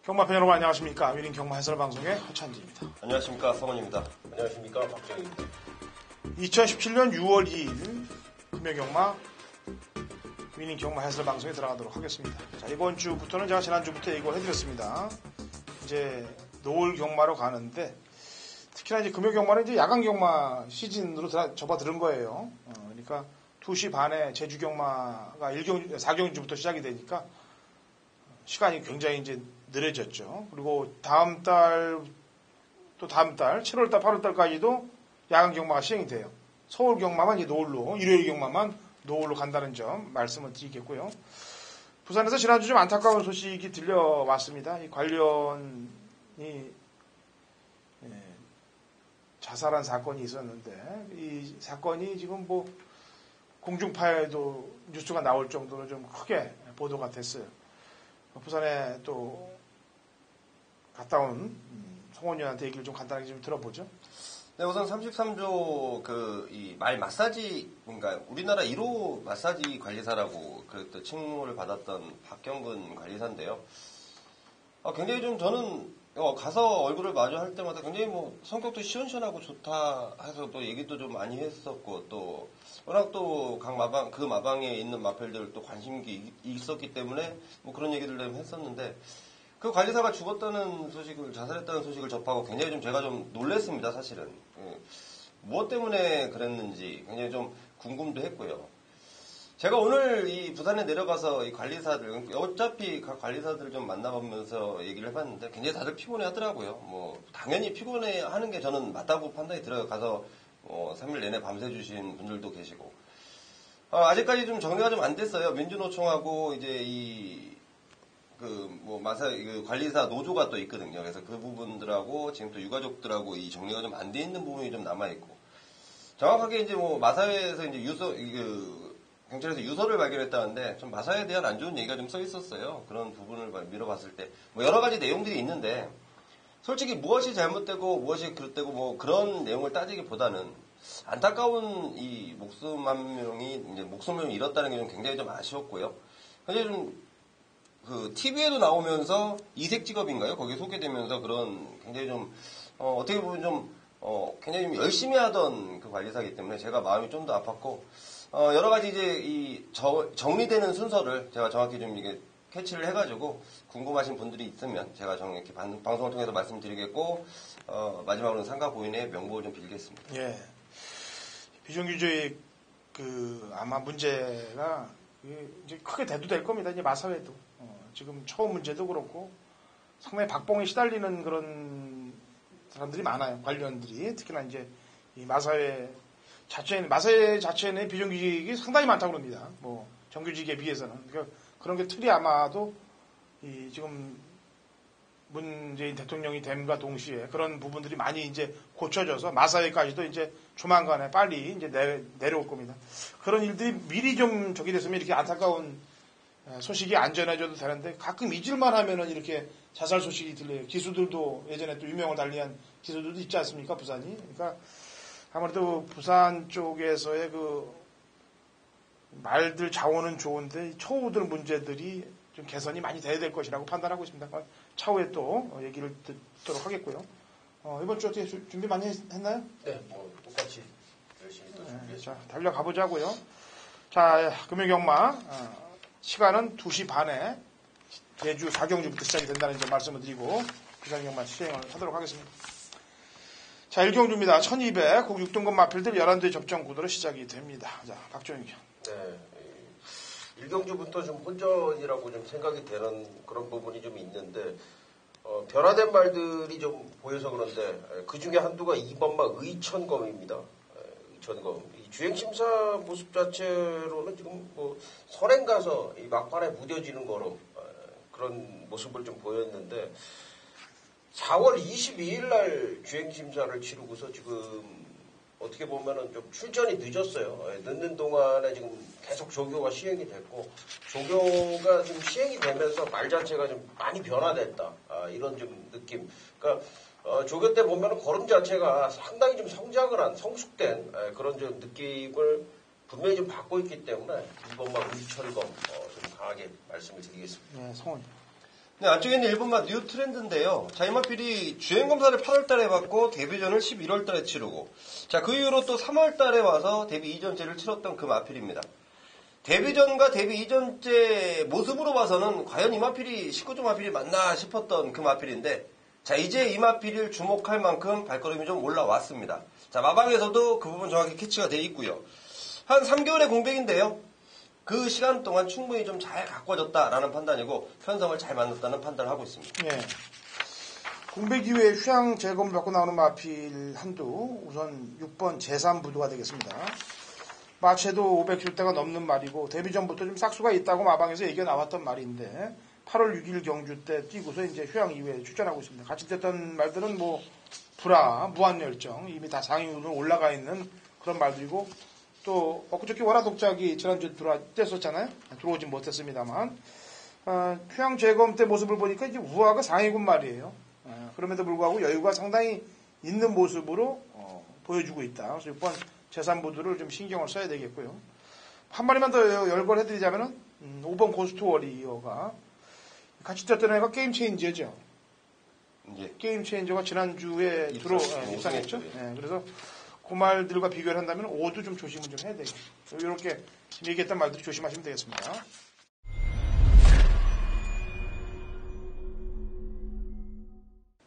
경마팬 여러분 안녕하십니까. 위닝 경마 해설 방송의 허찬지입니다. 안녕하십니까. 성원입니다. 안녕하십니까. 박정희입니다. 2017년 6월 2일 금요경마 위닝 경마 해설 방송에 들어가도록 하겠습니다. 자, 이번 주부터는 제가 지난주부터 예고를 해드렸습니다. 이제 노을 경마로 가는데 특히나 이제 금요경마는 이제 야간 경마 시즌으로 접어들은 거예요. 그러니까 2시 반에 제주 경마가 4경주부터 시작이 되니까 시간이 굉장히 이제 느려졌죠. 그리고 다음 달 7월달, 8월달까지도 야간 경마가 시행이 돼요. 서울 경마만 이제 노을로, 일요일 경마만 노을로 간다는 점 말씀을 드리겠고요. 부산에서 지난주 좀 안타까운 소식이 들려왔습니다. 이 관련이 자살한 사건이 있었는데 이 사건이 지금 뭐 공중파에도 뉴스가 나올 정도로 좀 크게 보도가 됐어요. 부산에 또 갔다 온 송원현한테 얘기를 좀 간단하게 좀 들어보죠. 네, 우선 33조 이 말 마사지, 그러니까 우리나라 1호 마사지 관리사라고 또 칭호를 받았던 박경근 관리사인데요. 굉장히 좀 저는 가서 얼굴을 마주할 때마다 굉장히 뭐 성격도 시원시원하고 좋다 해서 또 얘기도 좀 많이 했었고, 또 워낙 또 각 마방, 그 마방에 있는 마펠들 또 관심이 있었기 때문에 뭐 그런 얘기를 좀 했었는데, 그 관리사가 죽었다는 소식을, 자살했다는 소식을 접하고 굉장히 좀 제가 좀 놀랐습니다, 사실은. 무엇 때문에 그랬는지 굉장히 좀 궁금도 했고요. 제가 오늘 이 부산에 내려가서 이 관리사들, 어차피 각 관리사들을 좀 만나보면서 얘기를 해봤는데 굉장히 다들 피곤해 하더라고요. 뭐, 당연히 피곤해 하는 게 저는 맞다고 판단이 들어요. 가서 3일 내내 밤새주신 분들도 계시고. 아직까지 좀 정리가 좀 안 됐어요. 민주노총하고 이제 관리사 노조가 또 있거든요. 그래서 그 부분들하고 지금 또 유가족들하고 이 정리가 좀 안 돼 있는 부분이 좀 남아있고. 정확하게 이제 뭐 마사회에서 이제 경찰에서 유서를 발견했다는데 좀 마사회에 대한 안 좋은 얘기가 좀 써 있었어요. 그런 부분을 밀어봤을 때. 뭐 여러 가지 내용들이 있는데 솔직히 무엇이 잘못되고 무엇이 그릇되고 뭐 그런 내용을 따지기보다는 안타까운 이 목숨을 잃었다는 게 좀 굉장히 좀 아쉬웠고요. 굉장히 좀 TV에도 나오면서 이색 직업인가요? 거기에 소개되면서 그런 굉장히 좀, 어떻게 보면 좀, 굉장히 좀 열심히 하던 그 관리사이기 때문에 제가 마음이 좀 더 아팠고, 여러 가지 이제 정리되는 순서를 제가 정확히 좀 이게 캐치를 해가지고 궁금하신 분들이 있으면 제가 정확히 방송을 통해서 말씀드리겠고, 마지막으로는 상가 고인의 명복을 좀 빌겠습니다. 예. 비정규직 아마 문제가 이제 크게 대두될 겁니다. 이제 마사회도. 지금 처음 문제도 그렇고 상당히 박봉에 시달리는 그런 사람들이 많아요. 관련들이. 특히나 이제 이 마사회 자체는 비정규직이 상당히 많다고 그럽니다. 뭐 정규직에 비해서는. 그러니까 그런 게 틀이 아마도 지금 문재인 대통령이 됨과 동시에 그런 부분들이 많이 이제 고쳐져서 마사회까지도 이제 조만간에 빨리 이제 내려올 겁니다. 그런 일들이 미리 좀 저기 됐으면 이렇게 안타까운 소식이 안 전해져도 되는데 가끔 잊을만 하면은 이렇게 자살 소식이 들려요. 기수들도 예전에 또 유명을 달리한 기수들도 있지 않습니까? 부산이. 그러니까 아무래도 부산 쪽에서의 말들 자원은 좋은데 초우들 문제들이 좀 개선이 많이 돼야 될 것이라고 판단하고 있습니다. 차후에 또 얘기를 듣도록 하겠고요. 이번 주 어떻게 준비 많이 했나요? 네, 뭐 똑같이 열심히 또 준비했습니다. 자, 달려가 보자고요. 자, 금요경마 시간은 2시 반에 제주 4경주부터 시작이 된다는 점 말씀을 드리고 부산경마 시행을 하도록 하겠습니다. 자, 1경주입니다. 1200 국 6등급 마필들 11대 접전 구도로 시작이 됩니다. 자, 박종희 경. 네. 1경주부터 좀 혼전이라고 좀 생각이 되는 그런 부분이 좀 있는데, 변화된 말들이 좀 보여서 그런데, 그 중에 한두가 2번마 의천검입니다. 의천검. 이 주행심사 모습 자체로는 지금 뭐, 선행 가서 이 막판에 무뎌지는 거로, 그런 모습을 좀 보였는데, 4월 22일 날 주행심사를 치르고서 지금, 어떻게 보면은 좀 출전이 늦었어요. 늦는 동안에 지금 계속 조교가 시행이 됐고, 조교가 좀 시행이 되면서 말 자체가 좀 많이 변화됐다. 이런 좀 느낌. 그러니까, 조교 때 보면은 걸음 자체가 상당히 좀 성장을 한, 성숙된 그런 좀 느낌을 분명히 좀 받고 있기 때문에, 이번만 의철검 좀 강하게 말씀을 드리겠습니다. 네, 성원. 네, 안쪽에 있는 1번마 뉴 트렌드인데요. 자, 이 마필이 주행검사를 8월달에 받고 데뷔전을 11월달에 치르고, 자, 그 이후로 또 3월달에 와서 데뷔 2전째를 치렀던 그 마필입니다. 데뷔전과 데뷔 2전째 모습으로 봐서는 과연 이 마필이 19조 마필이 맞나 싶었던 그 마필인데, 자, 이제 이 마필을 주목할 만큼 발걸음이 좀 올라왔습니다. 자, 마방에서도 그 부분 정확히 캐치가 되어 있고요. 한 3개월의 공백인데요. 그 시간 동안 충분히 좀 잘 가꿔졌다라는 판단이고 편성을 잘 만났다는 판단을 하고 있습니다. 예. 공백 이후에 휴양 재검을 받고 나오는 마필 한두 우선 6번 제3부두가 되겠습니다. 마체도 500kg대가 넘는 말이고 데뷔 전부터 좀 싹수가 있다고 마방에서 얘기가 나왔던 말인데 8월 6일 경주 때 뛰고서 이제 휴양 이후에 출전하고 있습니다. 같이 됐던 말들은 뭐 불화, 무한열정 이미 다 상위로 올라가 있는 그런 말들이고 또 엊그저께 월화 독작이 지난주에 들어왔잖아요. 들어오진 못했습니다만 휴양 재검 때 모습을 보니까 이제 우아가 상위군 말이에요. 그럼에도 불구하고 여유가 상당히 있는 모습으로 보여주고 있다. 그래서 6번 제3부두를 좀 신경을 써야 되겠고요. 한 마리만 더 열거해드리자면은 5번 고스트 워리어가 같이 뛰었던 애가 게임 체인저죠. 예. 게임 체인저가 지난주에 입상했죠. 예, 그래서 그 말들과 비교를 한다면 오도 좀 조심을 좀 해야 되겠죠. 이렇게 얘기했던 말들이 조심하시면 되겠습니다.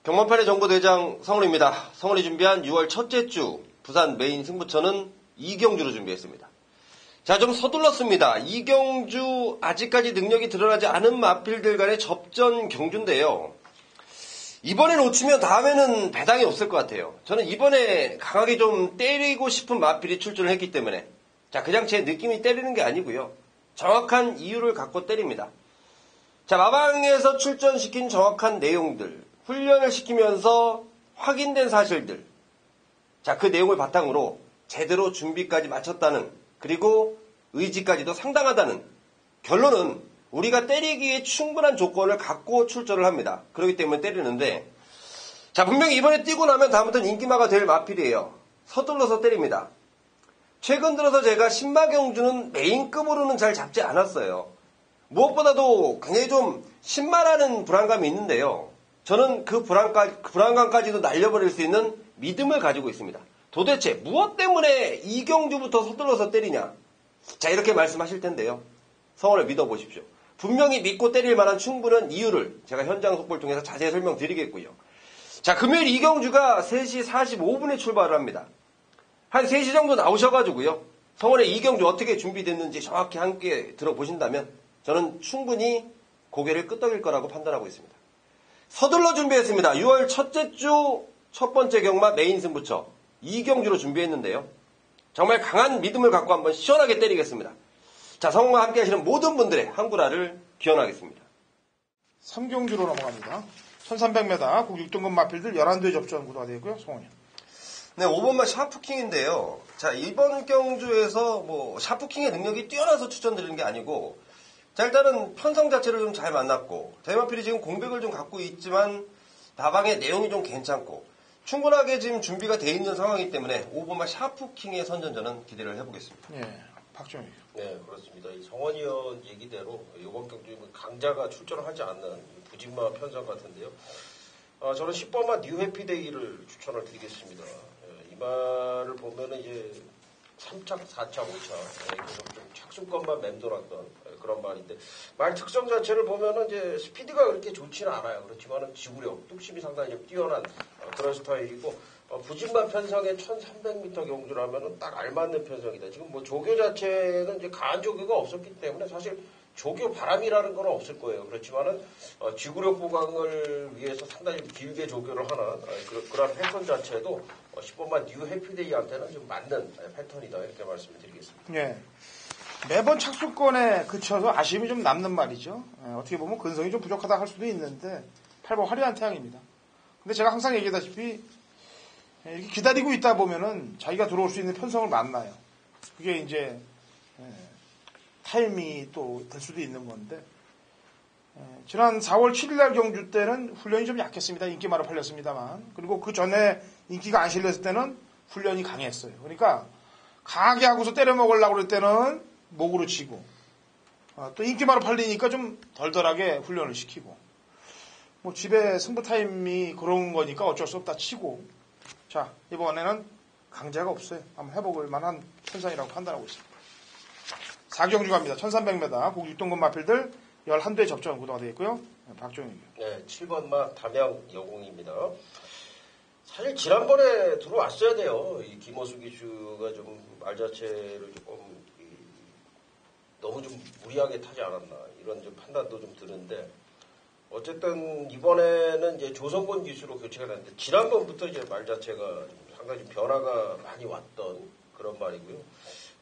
경마판의 정보대장 성훈입니다. 성훈이 준비한 6월 첫째 주 부산 메인 승부처는 이경주로 준비했습니다. 자, 좀 서둘렀습니다. 이경주 아직까지 능력이 드러나지 않은 마필들 간의 접전 경주인데요. 이번에 놓치면 다음에는 배당이 없을 것 같아요. 저는 이번에 강하게 좀 때리고 싶은 마필이 출전을 했기 때문에 자, 그냥 제 느낌이 때리는 게 아니고요. 정확한 이유를 갖고 때립니다. 자, 마방에서 출전시킨 정확한 내용들, 훈련을 시키면서 확인된 사실들, 자, 그 내용을 바탕으로 제대로 준비까지 마쳤다는, 그리고 의지까지도 상당하다는 결론은 우리가 때리기에 충분한 조건을 갖고 출전을 합니다. 그렇기 때문에 때리는데, 자, 분명히 이번에 뛰고 나면 다음부터는 인기마가 될 마필이에요. 서둘러서 때립니다. 최근 들어서 제가 신마경주는 메인급으로는 잘 잡지 않았어요. 무엇보다도 굉장히 좀 신마라는 불안감이 있는데요. 저는 그 불안감까지도 날려버릴 수 있는 믿음을 가지고 있습니다. 도대체 무엇 때문에 이경주부터 서둘러서 때리냐? 자, 이렇게 말씀하실 텐데요. 성원을 믿어보십시오. 분명히 믿고 때릴 만한 충분한 이유를 제가 현장 속보를 통해서 자세히 설명드리겠고요. 자, 금요일 이경주가 3시 45분에 출발을 합니다. 한 3시 정도 나오셔가지고요. 성원의 이경주 어떻게 준비됐는지 정확히 함께 들어보신다면 저는 충분히 고개를 끄덕일 거라고 판단하고 있습니다. 서둘러 준비했습니다. 6월 첫째 주 첫 번째 경마 메인 승부처 이경주로 준비했는데요. 정말 강한 믿음을 갖고 한번 시원하게 때리겠습니다. 자, 성과 함께 하시는 모든 분들의 한구라를 기원하겠습니다. 3경주로 넘어갑니다. 1300m 국 6등급 마필들 11대 접전 구도가 되고요. 성원이요. 네, 5번마 샤프킹인데요. 자, 이번 경주에서 뭐 샤프킹의 능력이 뛰어나서 추천드리는 게 아니고, 자, 일단은 편성 자체를 좀 잘 만났고, 대마필이 지금 공백을 좀 갖고 있지만 다방의 내용이 좀 괜찮고 충분하게 지금 준비가 돼 있는 상황이기 때문에 5번마 샤프킹의 선전전은 기대를 해보겠습니다. 네, 박정희. 네, 그렇습니다. 이 성원이 형 얘기대로 이번 경주에 강자가 출전을 하지 않는 부진마 편성 같은데요. 저는 10번마 뉴 해피데이를 추천을 드리겠습니다. 이 말을 보면은 이제 3차, 4차, 5차 계속 좀 착순권만 맴돌았던 그런 말인데 말 특성 자체를 보면은 이제 스피드가 그렇게 좋지는 않아요. 그렇지만은 지구력, 뚝심이 상당히 좀 뛰어난 그런 스타일이고 부진마 편성의 1300m 경주라면은 딱 알맞는 편성이다. 지금 뭐 조교 자체는 이제 강한 조교가 없었기 때문에 사실 조교 바람이라는 건 없을 거예요. 그렇지만은 지구력 보강을 위해서 상당히 길게 조교를 하는 그런 패턴 자체도 10번만 뉴 해피데이한테는 좀 맞는 패턴이다 이렇게 말씀을 드리겠습니다. 네. 매번 착수권에 그쳐서 아쉬움이 좀 남는 말이죠. 어떻게 보면 근성이 좀 부족하다 할 수도 있는데 8번 화려한 태양입니다. 근데 제가 항상 얘기하다시피 이렇게 기다리고 있다 보면은 자기가 들어올 수 있는 편성을 만나요. 그게 이제 타임이 또 될 수도 있는 건데 지난 4월 7일날 경주 때는 훈련이 좀 약했습니다. 인기마로 팔렸습니다만. 그리고 그 전에 인기가 안 실렸을 때는 훈련이 강했어요. 그러니까 강하게 하고서 때려 먹으려고 그럴 때는 목으로 치고 또 인기마로 팔리니까 좀 덜덜하게 훈련을 시키고 뭐 집에 승부 타임이 그런 거니까 어쩔 수 없다 치고 자 이번에는 강제가 없어요. 한번 해볼 만한 선상이라고 판단하고 있습니다. 4경주 갑니다. 1300m 국 6등급 마필들 11대 접전 구도가 되어 있고요. 박종희. 네, 7번마 담양 여공입니다. 사실 지난번에 들어왔어야 돼요. 이 김호수 기수가 좀 말 자체를 조금 너무 좀 무리하게 타지 않았나 이런 좀 판단도 좀 드는데 어쨌든 이번에는 이제 조성곤 기수로 교체가 됐는데 지난번부터 이제 말 자체가 좀 상당히 변화가 많이 왔던 그런 말이고요.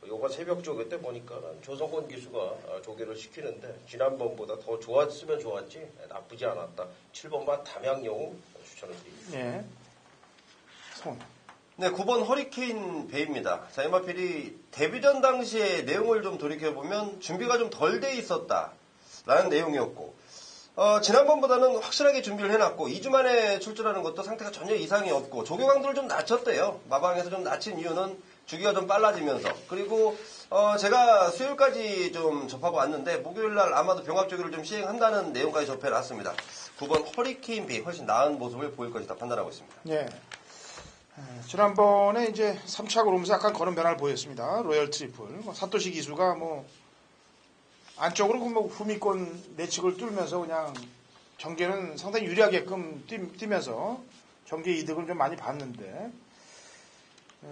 요번 새벽조 그때 보니까 조성곤 기수가 조계를 시키는데 지난번보다 더 좋았으면 좋았지 나쁘지 않았다. 7번마 담양영웅 추천을 드립니다. 예. 성. 네, 9번 허리케인 베이입니다. 자, 이 마필이 데뷔전 당시의 내용을 좀 돌이켜보면 준비가 좀 덜 돼 있었다라는 내용이었고 지난번보다는 확실하게 준비를 해놨고 2주 만에 출전하는 것도 상태가 전혀 이상이 없고 조교강도를 좀 낮췄대요. 마방에서 좀 낮춘 이유는 주기가 좀 빨라지면서 그리고 제가 수요일까지 좀 접하고 왔는데 목요일날 아마도 병합조교를 좀 시행한다는 내용까지 접해놨습니다. 9번 허리케인 베이 훨씬 나은 모습을 보일 것이다 판단하고 있습니다. 예. 지난번에 이제 3차 오르면서 약간 걸음 변화를 보였습니다. 로열 트리플. 사토시 기수가 뭐, 안쪽으로 뭐 후미권 내측을 뚫으면서 그냥 경기는 상당히 유리하게끔 뛰면서 경기 이득을 좀 많이 봤는데,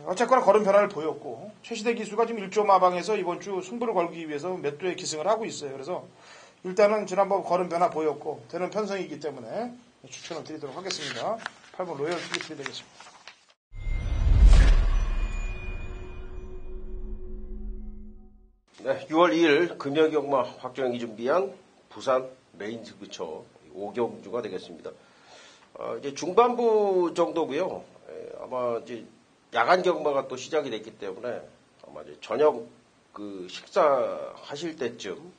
어쨌거나 걸음 변화를 보였고, 최시대 기수가 지금 1조 마방에서 이번 주 승부를 걸기 위해서 몇 도의 기승을 하고 있어요. 그래서 일단은 지난번 걸음 변화 보였고, 되는 편성이기 때문에 추천을 드리도록 하겠습니다. 8번 로열 트리플이 되겠습니다. 네, 6월 2일 금여경마 확정이 준비한 부산 메인 승부처 5경주가 되겠습니다. 이제 중반부 정도고요. 아마 이제 야간 경마가 또 시작이 됐기 때문에 아마 이제 저녁 그 식사하실 때쯤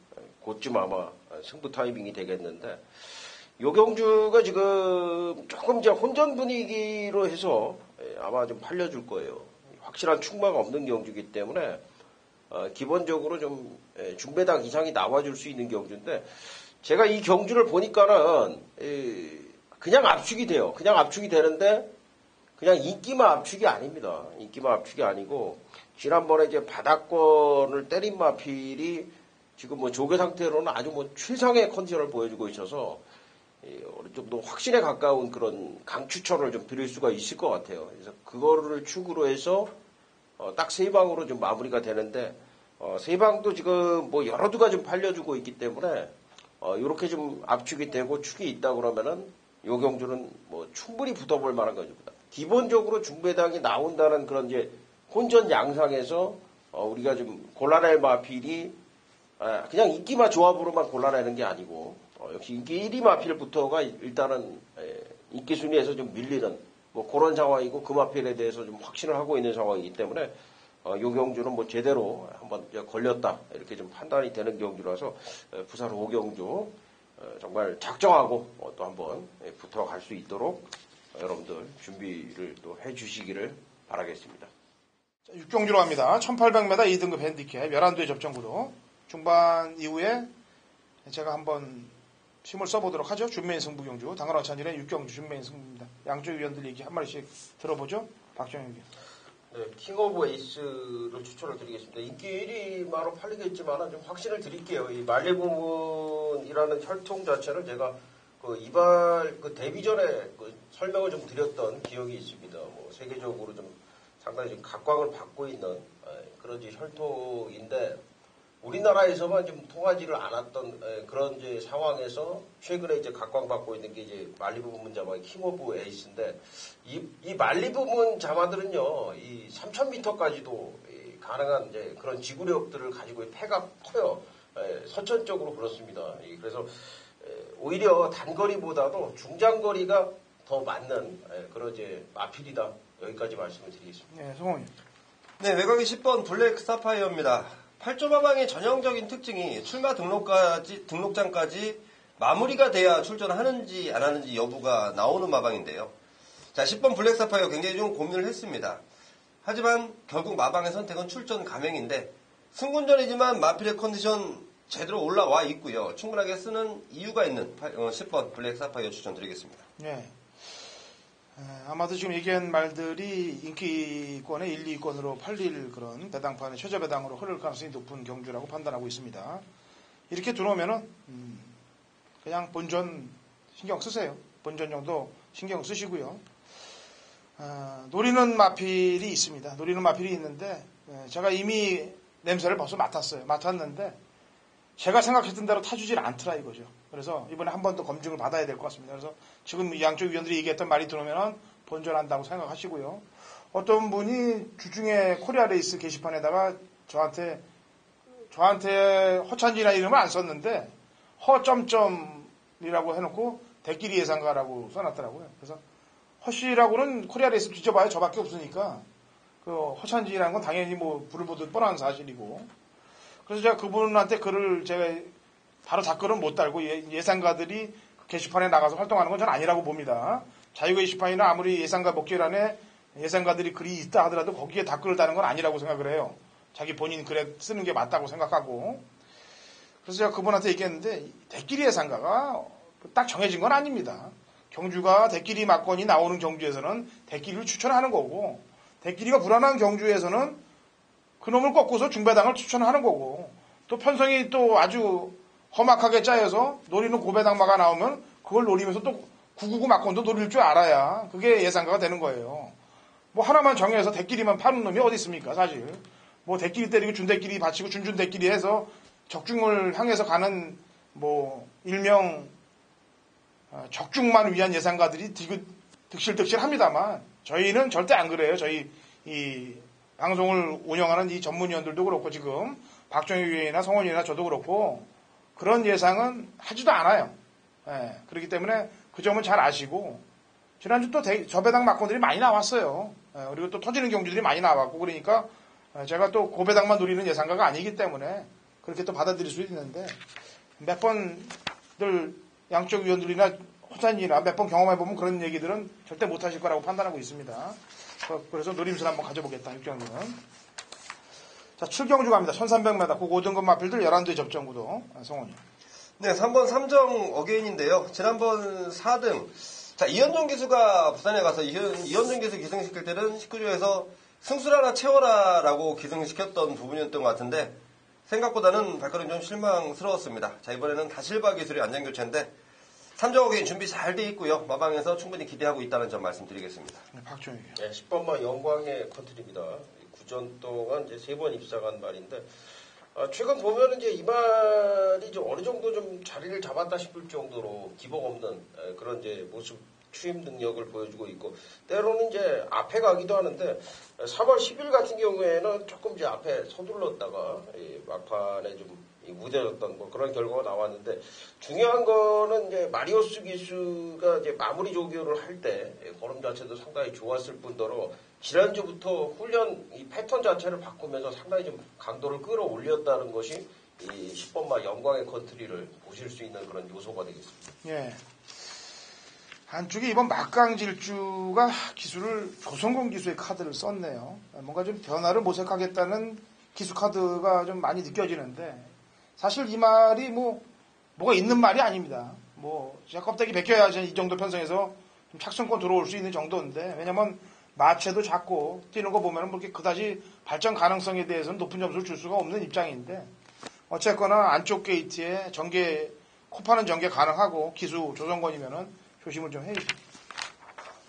그쯤 아마 승부 타이밍이 되겠는데 요 경주가 지금 조금 이제 혼전 분위기로 해서 아마 좀 팔려줄 거예요. 확실한 충마가 없는 경주이기 때문에 기본적으로 좀 중배당 이상이 나와줄 수 있는 경주인데 제가 이 경주를 보니까는 그냥 압축이 돼요. 그냥 압축이 되는데 그냥 인기만 압축이 아닙니다. 인기만 압축이 아니고 지난번에 이제 바닥권을 때린 마필이 지금 뭐 조개 상태로는 아주 뭐 최상의 컨디션을 보여주고 있어서 어느 정도 확신에 가까운 그런 강추천을 좀 드릴 수가 있을 것 같아요. 그래서 그거를 축으로 해서 딱 세 방으로 좀 마무리가 되는데, 세 방도 지금 뭐 여러 두가 좀 팔려주고 있기 때문에, 요렇게 좀 압축이 되고 축이 있다 그러면은, 요 경주는 뭐 충분히 붙어볼 만한 경주입니다. 기본적으로 중배당이 나온다는 그런 이제 혼전 양상에서, 우리가 좀 골라낼 마필이, 그냥 인기마 조합으로만 골라내는 게 아니고, 역시 인기 1위 마필부터가 일단은, 인기 순위에서 좀 밀리는, 뭐 그런 상황이고 그 마필에 대해서 좀 확신을 하고 있는 상황이기 때문에 요 경주는 뭐 제대로 한번 걸렸다 이렇게 좀 판단이 되는 경주라서 부산 5경주 정말 작정하고 또 한번 붙어갈 수 있도록 여러분들 준비를 또 해주시기를 바라겠습니다. 6경주로 갑니다. 1800m 2등급 핸디캡 11도의 접전구도 중반 이후에 제가 한번 힘을 써보도록 하죠. 준메인 승부 경주. 당연한 찬일의 6경주 준메인 승부입니다. 양쪽 위원들 얘기 한 마디씩 들어보죠. 박정희 위원. 네, 킹 오브 에이스를 추천을 드리겠습니다. 인기 1위마로 팔리겠지만 좀 확신을 드릴게요. 이 말리부문이라는 혈통 자체를 제가 그 이발 그 데뷔 전에 그 설명을 좀 드렸던 기억이 있습니다. 뭐 세계적으로 좀 상당히 좀 각광을 받고 있는 그런 이제 혈통인데 우리나라에서만 좀 통하지를 않았던 그런 이제 상황에서 최근에 이제 각광받고 있는 게 이제 말리부문 자마의 킹 오브 에이스인데 이 말리부문 자마들은요 이 3,000m까지도 가능한 이제 그런 지구력들을 가지고 폐가 커요. 선천적으로 그렇습니다. 그래서 오히려 단거리보다도 중장거리가 더 맞는 그런 이제 마필이다. 여기까지 말씀을 드리겠습니다. 네, 성홍님. 네, 외곽이 10번 블랙 사파이어입니다. 8조 마방의 전형적인 특징이 출마 등록장까지 마무리가 돼야 출전하는지 안 하는지 여부가 나오는 마방인데요. 자, 10번 블랙 사파이어 굉장히 좀 고민을 했습니다. 하지만 결국 마방의 선택은 출전 감행인데 승군전이지만 마필의 컨디션 제대로 올라와 있고요. 충분하게 쓰는 이유가 있는 10번 블랙 사파이어 추천드리겠습니다. 네. 아마도 지금 얘기한 말들이 인기권의 1, 2권으로 팔릴 그런 배당판의 최저 배당으로 흐를 가능성이 높은 경주라고 판단하고 있습니다. 이렇게 들어오면은 그냥 본전 신경 쓰세요. 본전 정도 신경 쓰시고요. 노리는 마필이 있습니다. 노리는 마필이 있는데 제가 이미 냄새를 벌써 맡았는데 제가 생각했던 대로 타주질 않더라 이거죠. 그래서 이번에 한 번 더 검증을 받아야 될 것 같습니다. 그래서 지금 양쪽 위원들이 얘기했던 말이 들어오면 본전한다고 생각하시고요. 어떤 분이 주중에 코리아 레이스 게시판에다가 저한테 허찬지나 이름을 안 썼는데 허점점이라고 해놓고 대끼리 예상가라고 써놨더라고요. 그래서 허씨라고는 코리아 레이스 뒤져봐야 저밖에 없으니까 그 허찬지라는 건 당연히 뭐 불을 보듯 뻔한 사실이고, 그래서 제가 그분한테 글을 제가 바로 답글은 못 달고 예상가들이 게시판에 나가서 활동하는 건 전 아니라고 봅니다. 자유 게시판이나 아무리 예상가 목재란에 예상가들이 글이 있다 하더라도 거기에 답글을 다는 건 아니라고 생각을 해요. 자기 본인 글에 쓰는 게 맞다고 생각하고. 그래서 제가 그분한테 얘기했는데 대끼리 예상가가 딱 정해진 건 아닙니다. 경주가 대끼리 막건이 나오는 경주에서는 대끼리를 추천하는 거고, 대끼리가 불안한 경주에서는 그놈을 꺾고서 중배당을 추천하는 거고, 또 편성이 또 아주 험악하게 짜여서 노리는 고배당마가 나오면 그걸 노리면서 또 999 막건도 노릴 줄 알아야 그게 예상가가 되는 거예요. 뭐 하나만 정해서 대끼리만 파는 놈이 어디 있습니까 사실. 뭐 대끼리 때리고 준대끼리 받치고 준대끼리 해서 적중을 향해서 가는 뭐 일명 적중만 위한 예상가들이 득실합니다만 저희는 절대 안 그래요. 저희 이 방송을 운영하는 이 전문위원들도 그렇고 지금 박정희 위원이나 성원이나 저도 그렇고 그런 예상은 하지도 않아요. 예, 그렇기 때문에 그 점은 잘 아시고, 지난주 또 저배당 막건들이 많이 나왔어요. 예, 그리고 또 터지는 경주들이 많이 나왔고, 그러니까 제가 또 고배당만 노리는 예상가가 아니기 때문에 그렇게 또 받아들일 수 있는데, 몇 번들 양쪽 위원들이나 호찬이나 몇 번 경험해보면 그런 얘기들은 절대 못하실 거라고 판단하고 있습니다. 그래서 노림수를 한번 가져보겠다, 육경님은. 자, 7경주 갑니다. 1300m, 그 5등급 마필들 11대 접전구도. 성원이. 네, 3번 삼정 어게인인데요. 지난번 4등. 자, 이현종 기수가 부산에 가서 이현종 기수 기승시킬 때는 19조에서 승수를 하나 채워라라고 기승시켰던 부분이었던 것 같은데, 생각보다는 발걸음이 좀 실망스러웠습니다. 자, 이번에는 다실바 기술의 안전교체인데, 삼정 어게인 준비 잘 돼 있고요. 마방에서 충분히 기대하고 있다는 점 말씀드리겠습니다. 네, 박정희. 네, 10번마 영광의 컨트리입니다. 9전 동안 이제 3번 입상한 말인데, 최근 보면 이제 이 말이 좀 어느 정도 좀 자리를 잡았다 싶을 정도로 기복 없는 그런 이제 모습, 추임 능력을 보여주고 있고, 때로는 이제 앞에 가기도 하는데, 3월 10일 같은 경우에는 조금 이제 앞에 서둘렀다가 막판에 좀 무뎌졌던 뭐 그런 결과가 나왔는데, 중요한 거는 이제 마리오스 기수가 이제 마무리 조교를 할 때 걸음 자체도 상당히 좋았을 뿐더러 지난주부터 훈련 이 패턴 자체를 바꾸면서 상당히 좀 강도를 끌어올렸다는 것이 이 10번마 영광의 컨트리를 보실 수 있는 그런 요소가 되겠습니다. 예. 한쪽에 이번 막강질주가 기수를 조성공 기수의 카드를 썼네요. 뭔가 좀 변화를 모색하겠다는 기수 카드가 좀 많이 느껴지는데, 사실 이 말이 뭐가 있는 말이 아닙니다. 제가 껍데기 벗겨야지 이 정도 편성에서 좀 착승권 들어올 수 있는 정도인데, 왜냐면 마체도 작고 뛰는 거 보면 그렇게 그다지 발전 가능성에 대해서는 높은 점수를 줄 수가 없는 입장인데, 어쨌거나 안쪽 게이트에 코파는 전개 가능하고 기수 조성권이면은 조심을 좀 해야죠.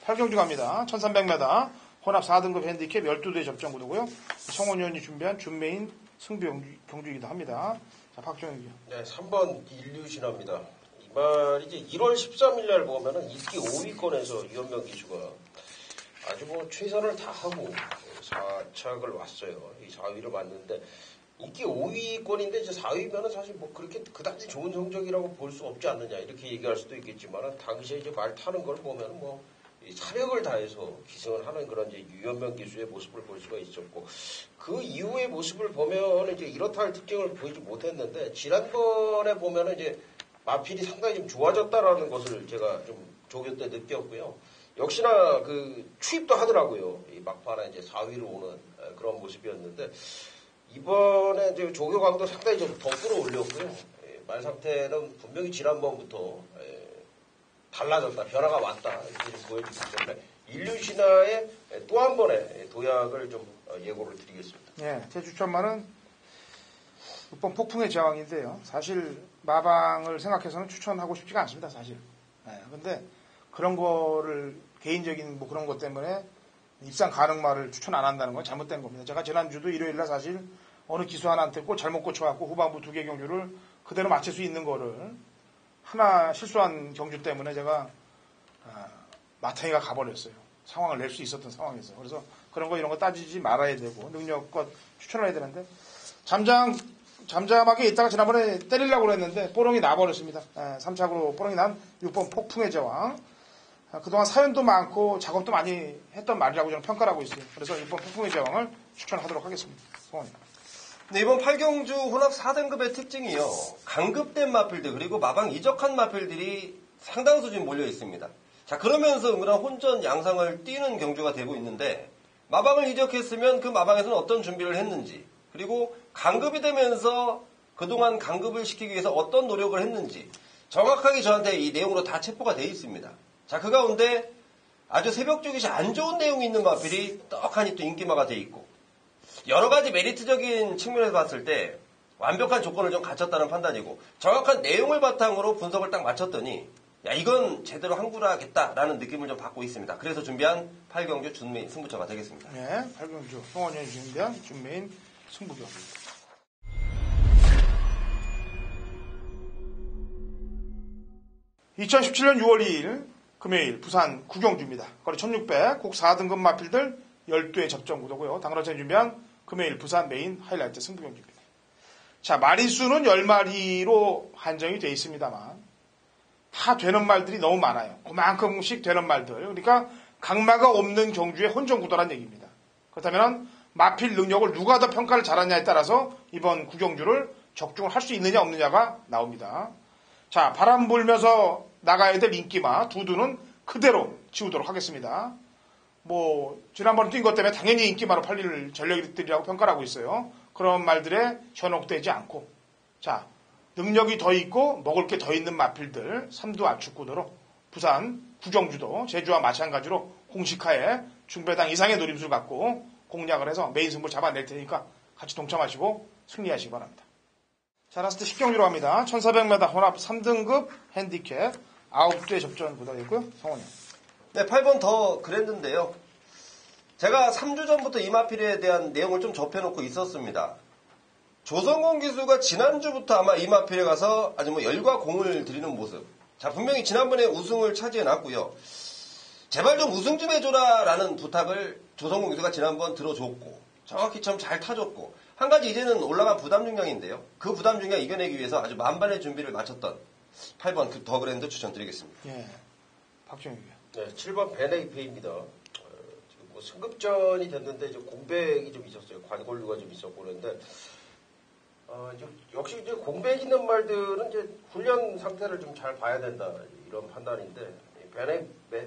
8경주 갑니다. 1300m 혼합 4등급 핸디캡 12대 접전구도고요. 성원 의원이 준비한 준메인 승부 경주이기도 합니다. 자, 박정희요. 네, 3번 일류신화입니다. 이 말이 이제 1월 13일 날 보면은 인기 5위권에서 유현명 기수가 아주 최선을 다하고 4착을 왔어요. 이 4위를 왔는데, 인기 5위권인데 이제 4위면은 사실 그렇게 그다지 좋은 성적이라고 볼 수 없지 않느냐 이렇게 얘기할 수도 있겠지만, 당시에 이제 말 타는 걸 보면은 이 사력을 다해서 기승을 하는 그런 이제 유현명 기수의 모습을 볼 수가 있었고, 그 이후의 모습을 보면 이제 이렇다 할 특징을 보이지 못했는데, 지난번에 보면은 이제 마필이 상당히 좀 좋아졌다라는 것을 제가 좀 조교 때 느꼈고요. 역시나 그 추입도 하더라고요. 이 막판에 이제 4위로 오는 그런 모습이었는데, 이번에 이제 조교강도 상당히 좀 더 끌어올렸고요. 말 상태는 분명히 지난번부터 달라졌다, 변화가 왔다 이렇게 좀 보여주기 때문에 인류 신화의 또 한 번의 도약을 좀 예고를 드리겠습니다. 예, 제 추천말은 6번 폭풍의 제왕인데요. 사실 마방을 생각해서는 추천하고 싶지가 않습니다, 사실. 근데 그런 거를 개인적인 뭐 그런 것 때문에 입상 가능말을 추천 안 한다는 건 잘못된 겁니다. 제가 지난주도 일요일날 사실 어느 기수 하나한테 골 잘못 꽂혀갖고 후반부 2개 경주를 그대로 맞출 수 있는 거를 하나 실수한 경주 때문에 제가 마탱이가 가버렸어요. 상황을 낼 수 있었던 상황에서. 그래서 그런 거 이런 거 따지지 말아야 되고 능력껏 추천을 해야 되는데 잠잠하게 있다가 지난번에 때리려고 그랬는데 뽀롱이 나버렸습니다. 3착으로 뽀롱이 난 6번 폭풍의 제왕. 그동안 사연도 많고 작업도 많이 했던 말이라고 저는 평가를 하고 있어요. 그래서 6번 폭풍의 제왕을 추천하도록 하겠습니다. 성원님. 네, 이번 8경주 혼합 4등급의 특징이요. 강급된 마필들 그리고 마방 이적한 마필들이 상당수 지금 몰려 있습니다. 자, 그러면서 은근한 혼전 양상을 띠는 경주가 되고 있는데 마방을 이적했으면 그 마방에서는 어떤 준비를 했는지 그리고 강급이 되면서 그동안 강급을 시키기 위해서 어떤 노력을 했는지 정확하게 저한테 이 내용으로 다 체포가 되어 있습니다. 자, 그 가운데 아주 새벽쪽이시 안 좋은 내용이 있는 마필이 떡하니 또 인기마가 되어 있고 여러 가지 메리트적인 측면에서 봤을 때 완벽한 조건을 좀 갖췄다는 판단이고 정확한 내용을 바탕으로 분석을 딱 마쳤더니 야 이건 제대로 항구라겠다라는 느낌을 좀 받고 있습니다. 그래서 준비한 8경주 준메인 승부처가 되겠습니다. 네, 8경주 성원이 준비한 준메인 승부경. (2017년 6월 2일) 금요일 부산 구경주입니다. 거리 1600, 곡 4등급 마필들 12회 접전 구도고요. 당그라천이 준비한 금요일 부산 메인 하이라이트 승부경주입니다. 자, 마리수는 10마리로 한정이 되어 있습니다만 다 되는 말들이 너무 많아요. 그만큼씩 되는 말들. 그러니까 강마가 없는 경주의 혼전 구도란 얘기입니다. 그렇다면 마필 능력을 누가 더 평가를 잘하냐에 따라서 이번 구경주를 적중을 할 수 있느냐 없느냐가 나옵니다. 자, 바람 불면서 나가야 될 인기마 두두는 그대로 지우도록 하겠습니다. 뭐 지난번에 뛴 것 때문에 당연히 인기마로 팔릴 전력들이라고 평가를 하고 있어요. 그런 말들에 현혹되지 않고 자, 능력이 더 있고 먹을 게 더 있는 마필들 3두 압축구도로 부산 구경주도 제주와 마찬가지로 공식하에 중배당 이상의 노림수를 갖고 공략을 해서 메인 승부를 잡아낼 테니까 같이 동참하시고 승리하시기 바랍니다. 자, 라스트 10경주로 갑니다. 1400m 혼합 3등급 핸디캡 9대 접전 구도였고요. 성원이. 네, 8번 더 그랬는데요. 제가 3주 전부터 이 마필에 대한 내용을 좀 접해놓고 있었습니다. 조성공 기수가 지난주부터 아마 이 마필에 가서 아주 뭐 열과 공을 들이는 모습. 자, 분명히 지난번에 우승을 차지해놨고요. 제발 좀 우승 좀 해줘라 라는 부탁을 조성공 기수가 지난번 들어줬고 정확히 참 잘 타줬고 한 가지 이제는 올라간 부담 중량인데요. 그 부담 중량 이겨내기 위해서 아주 만반의 준비를 마쳤던 8번 그 더 그랜드 추천드리겠습니다. 예, 박정희. 네, 7번 베네이페입니다. 지금 뭐 승급전이 됐는데 이제 공백이 좀 있었어요. 관골류가 좀 있었고 그런데 역시 이제 공백 있는 말들은 이제 훈련 상태를 좀 잘 봐야 된다 이런 판단인데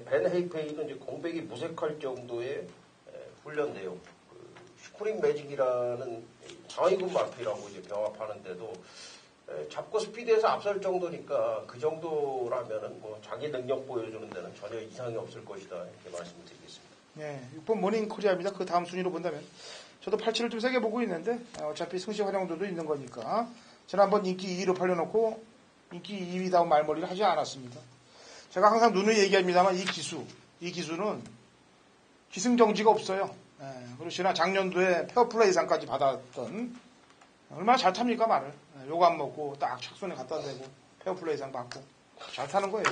베네이페이는 이제 공백이 무색할 정도의 훈련 내용. 슈프림 매직이라는 장의군 마필하고 이제 병합하는데도 잡고 스피드에서 앞설 정도니까 그 정도라면은 뭐 자기 능력 보여주는 데는 전혀 이상이 없을 것이다 이렇게 말씀을 드리겠습니다. 네, 6번 모닝 코리아입니다. 그 다음 순위로 본다면 저도 87을 좀 세게 보고 있는데 어차피 승시 활용도도 있는 거니까 지난번 인기 2위로 팔려놓고 인기 2위다운 말머리를 하지 않았습니다. 제가 항상 눈을 얘기합니다만 이 기수는 기승정지가 없어요. 그리고 지난 작년도에 페어플레이상까지 받았던 얼마나 잘 탑니까 말을. 욕 안 먹고 딱 착순에 갖다 대고 페어플레이상 받고 잘 타는 거예요.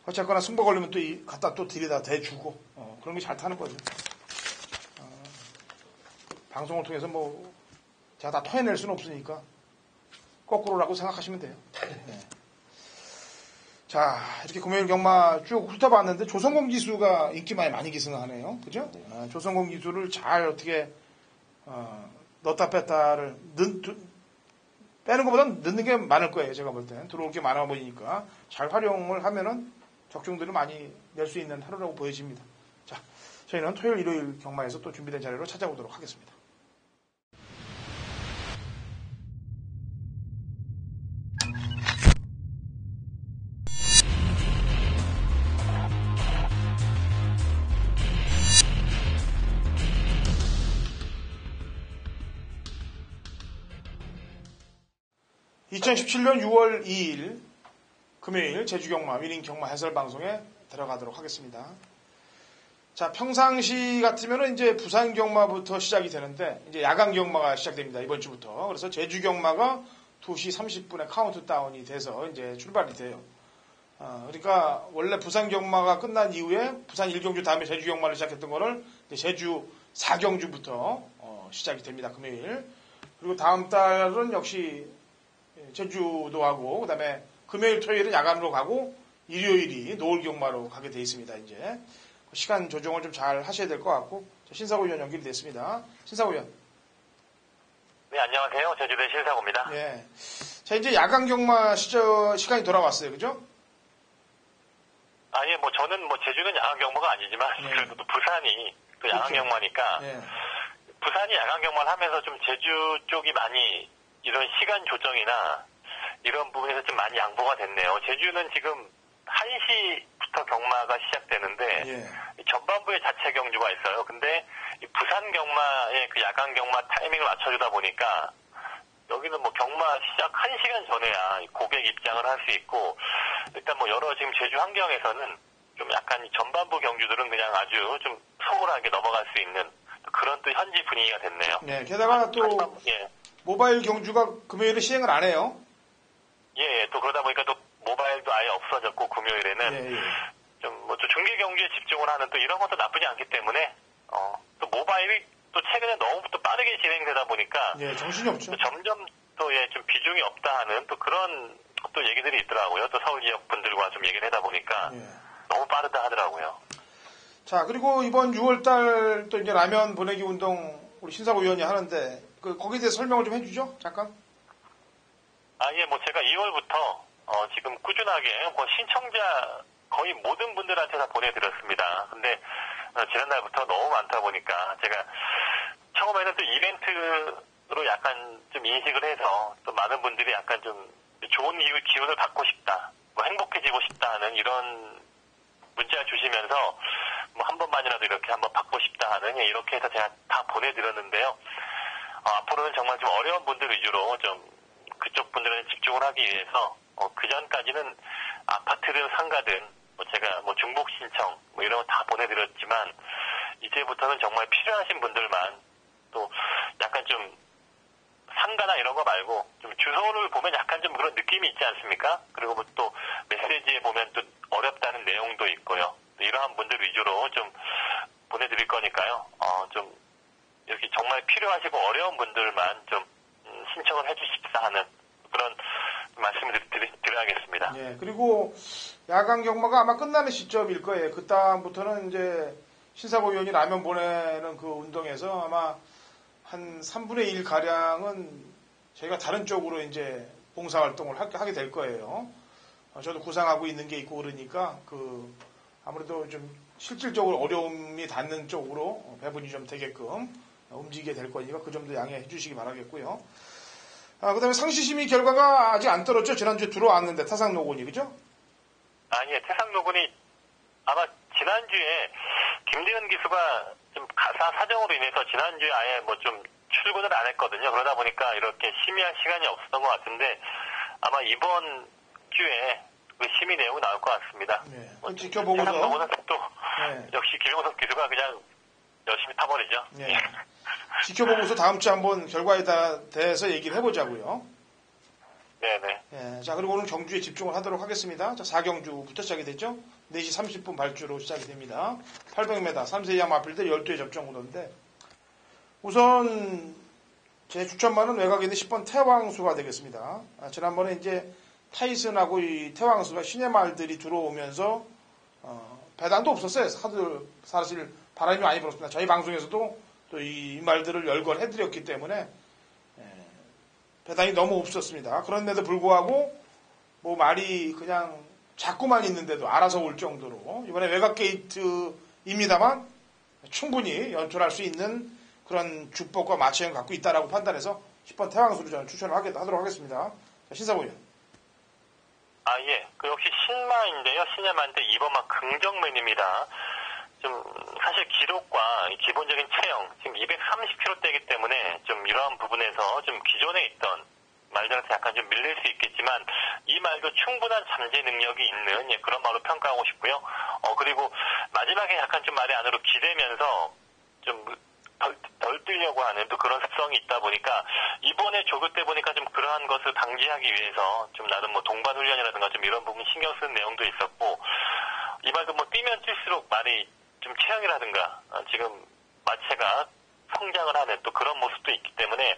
어쨌거나 승부 걸리면 또 갖다 또 들이다 대주고 그런 게 잘 타는 거죠. 방송을 통해서 뭐 제가 다 토해낼 수는 없으니까 거꾸로라고 생각하시면 돼요. 자, 이렇게 금요일 경마 쭉 훑어봤는데 조성공 기수가 인기마에 많이 기승하네요. 그죠? 조성공 기수를 잘 어떻게 넣다 뺐다를 빼는 것보다는 넣는 게 많을 거예요. 제가 볼 땐. 들어올 게 많아 보이니까 잘 활용을 하면은 적중들을 많이 낼 수 있는 하루라고 보여집니다. 자, 저희는 토요일 일요일 경마에서 또 준비된 자료로 찾아오도록 하겠습니다. 2017년 6월 2일 금요일 제주경마 위닝 경마 해설 방송에 들어가도록 하겠습니다. 자, 평상시 같으면 이제 부산 경마부터 시작이 되는데 이제 야간 경마가 시작됩니다. 이번 주부터. 그래서 제주 경마가 2시 30분에 카운트다운이 돼서 이제 출발이 돼요. 그러니까 원래 부산 경마가 끝난 이후에 부산 1경주 다음에 제주 경마를 시작했던 거를 제주 4경주부터 시작이 됩니다. 금요일. 그리고 다음 달은 역시 제주도 하고 그다음에 금요일 토요일은 야간으로 가고 일요일이 노을 경마로 가게 돼 있습니다. 이제 시간 조정을 좀 잘 하셔야 될 것 같고 신사고 의원 연결이 됐습니다. 신사고 의원. 네, 안녕하세요. 제주도의 신사고입니다. 예. 자, 이제 야간 경마 시간이 돌아왔어요. 그죠? 예, 저는 제주는 야간 경마가 아니지만, 네. 그래도 또 부산이 또 야간 그렇죠. 경마니까, 예. 부산이 야간 경마를 하면서 좀 제주 쪽이 많이 이런 시간 조정이나 이런 부분에서 좀 많이 양보가 됐네요. 제주는 지금 1시부터 경마가 시작되는데, 예. 전반부에 자체 경주가 있어요. 근데 이 부산 경마의 그 야간 경마 타이밍을 맞춰주다 보니까, 여기는 경마 시작 1시간 전에야 고객 입장을 할 수 있고, 일단 여러 지금 제주 환경에서는 좀 약간 전반부 경주들은 그냥 아주 좀 소홀하게 넘어갈 수 있는 그런 또 현지 분위기가 됐네요. 네, 게다가 또 예. 모바일 경주가 금요일에 시행을 안 해요. 예, 또 그러다 보니까 또 모바일도 아예 없어졌고 금요일에는 예, 예. 좀 중계 경주에 집중을 하는 또 이런 것도 나쁘지 않기 때문에 또 모바일이 또 최근에 너무 또 빠르게 진행되다 보니까 예, 정신이 없죠. 또 점점 또 좀 비중이 없다 하는 또 그런 또 얘기들이 있더라고요. 또 서울 지역 분들과 좀 얘기를 하다 보니까 예. 너무 빠르다 하더라고요. 자, 그리고 이번 6월달 또 이제 라면 보내기 운동 우리 신사고 의원이 하는데 거기에 대해서 설명을 좀 해주죠. 잠깐. 예, 제가 2월부터 지금 꾸준하게 신청자 거의 모든 분들한테 다 보내드렸습니다. 근데 지난날부터 너무 많다 보니까 제가 처음에는 또 이벤트로 약간 좀 인식을 해서 또 많은 분들이 약간 좀 좋은 기운을 받고 싶다, 행복해지고 싶다 하는 이런 문자 주시면서 한 번만이라도 이렇게 한번 받고 싶다 하는 이렇게 해서 제가 다 보내드렸는데요. 앞으로는 정말 좀 어려운 분들 위주로 좀 그쪽 분들에 집중을 하기 위해서 그 전까지는 아파트든 상가든 제가 중복 신청 이런 거 다 보내드렸지만 이제부터는 정말 필요하신 분들만 또 약간 좀 상가나 이런 거 말고 좀 주소를 보면 약간 좀 그런 느낌이 있지 않습니까? 그리고 또 메시지에 보면 또 어렵다는 내용도 있고요. 이러한 분들 위주로 좀 보내드릴 거니까요. 좀 이렇게 정말 필요하시고 어려운 분들만 좀 신청을 해주십사 하는 그런 말씀을 드려야겠습니다. 예, 그리고 야간 경마가 아마 끝나는 시점일 거예요. 그 다음부터는 이제 신사고 의원이 라면 보내는 그 운동에서 아마 한 3분의 1 가량은 저희가 다른 쪽으로 이제 봉사활동을 하게 될 거예요. 저도 구상하고 있는 게 있고 그러니까 아무래도 좀 실질적으로 어려움이 닿는 쪽으로 배분이 좀 되게끔 움직이게 될 거니까 그 점도 양해해 주시기 바라겠고요. 그 다음에 상시심의 결과가 아직 안 떨어졌죠? 지난주에 들어왔는데, 타상 노곤이, 그죠? 예, 태상 노곤이 아마 지난주에 김재현 기수가 좀 가사 사정으로 인해서 지난주에 아예 좀 출근을 안 했거든요. 그러다 보니까 이렇게 심의할 시간이 없었던 것 같은데 아마 이번 주에 그 심의 내용이 나올 것 같습니다. 네. 지켜보고서. 태상 노곤은 또 네. 역시 김용석 기수가 그냥 열심히 타버리죠. 네. 지켜보고서 다음 주 한번 결과에 대해서 얘기를 해보자고요. 네네. 예, 자, 그리고 오늘 경주에 집중을 하도록 하겠습니다. 자, 4경주부터 시작이 됐죠? 4시 30분 발주로 시작이 됩니다. 800m, 3세 이하 마필들 12회 접종 구도인데, 우선, 제 추천만은 외곽에 있는 10번 태왕수가 되겠습니다. 지난번에 이제 타이슨하고 이 태왕수가 신의 말들이 들어오면서, 배당도 없었어요. 사실 바람이 많이 불었습니다. 저희 방송에서도 또 이 말들을 열거해드렸기 때문에, 배당이 너무 없었습니다. 그런데도 불구하고 말이 그냥 자꾸만 있는데도 알아서 올 정도로 이번에 외곽 게이트입니다만 충분히 연출할 수 있는 그런 주법과 마체형을 갖고 있다라고 판단해서 10번 태왕수를 저는 추천을 하도록 하겠습니다. 자, 신사고 의원. 예. 그 역시 신마인데요. 신야마인데 2번마 긍정맨입니다. 좀 사실 기록과 기본적인 체형 지금 230kg대이기 때문에 좀 이러한 부분에서 좀 기존에 있던 말들한테 약간 좀 밀릴 수 있겠지만 이 말도 충분한 잠재 능력이 있는 예, 그런 말로 평가하고 싶고요. 그리고 마지막에 약간 좀 말이 안으로 기대면서 좀 덜 뛰려고 하는 또 그런 습성이 있다 보니까 이번에 조교 때 보니까 좀 그러한 것을 방지하기 위해서 좀 나름 뭐 동반 훈련이라든가 좀 이런 부분 신경 쓰는 내용도 있었고 이 말도 뭐 뛰면 뛸수록 말이 좀 체형이라든가 지금 마체가 성장을 하는 또 그런 모습도 있기 때문에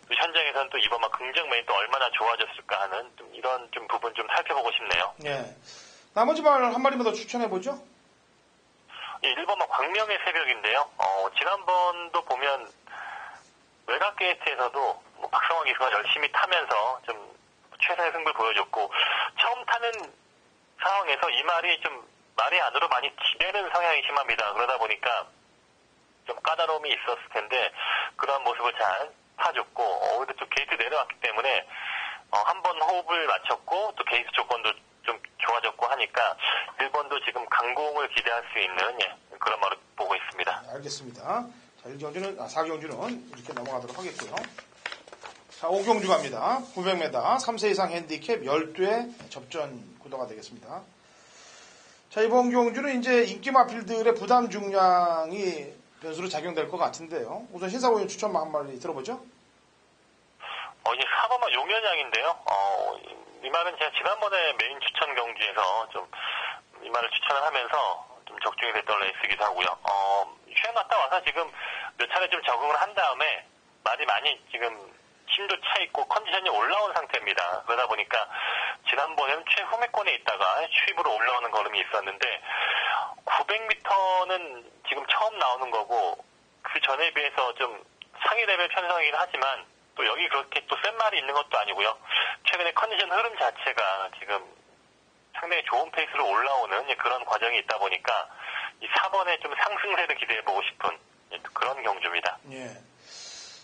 또 현장에서는 또 이번 막 긍정 면이 또 얼마나 좋아졌을까 하는 좀 이런 좀 부분 좀 살펴보고 싶네요. 예. 나머지 말 한 마리만 더 추천해보죠. 예, 1번은 광명의 새벽인데요. 지난번도 보면 외곽 게이트에서도 뭐 박성환 기수가 열심히 타면서 좀 최선의 승부를 보여줬고 처음 타는 상황에서 이 말이 좀 말이 안으로 많이 기대는 성향이 심합니다. 그러다 보니까 좀 까다로움이 있었을 텐데 그런 모습을 잘 타줬고 오히려 또 게이트 내려왔기 때문에 한 번 호흡을 맞췄고 또 게이트 조건도 좀 좋아졌고 하니까 1번도 지금 강공을 기대할 수 있는 예, 그런 말을 보고 있습니다. 네, 알겠습니다. 자, 4경주는 이렇게 넘어가도록 하겠고요. 자, 5경주 갑니다. 900m 3세 이상 핸디캡 12회 접전 구도가 되겠습니다. 자, 이번 경주는 이제 인기 마필들의 부담 중량이 변수로 작용될 것 같은데요. 우선 신사고인 추천만 한 마디 들어보죠. 이제 4번만 용연양인데요. 이 말은 제가 지난번에 메인 추천 경주에서 좀 이 말을 추천을 하면서 좀 적중이 됐던 레이스이기도 하고요. 휴양 갔다 와서 지금 몇 차례 좀 적응을 한 다음에 말이 많이 지금 힘도 차 있고 컨디션이 올라온 상태입니다. 그러다 보니까 지난번에는 최후미권에 있다가 추입으로 올라오는 걸음이 있었는데 900m는 지금 처음 나오는 거고 그 전에 비해서 좀 상위 레벨 편성이긴 하지만 또 여기 그렇게 또 센 말이 있는 것도 아니고요. 최근에 컨디션 흐름 자체가 지금 상당히 좋은 페이스로 올라오는 그런 과정이 있다 보니까 이 4번에 좀 상승세를 기대해보고 싶은 그런 경주입니다. 예.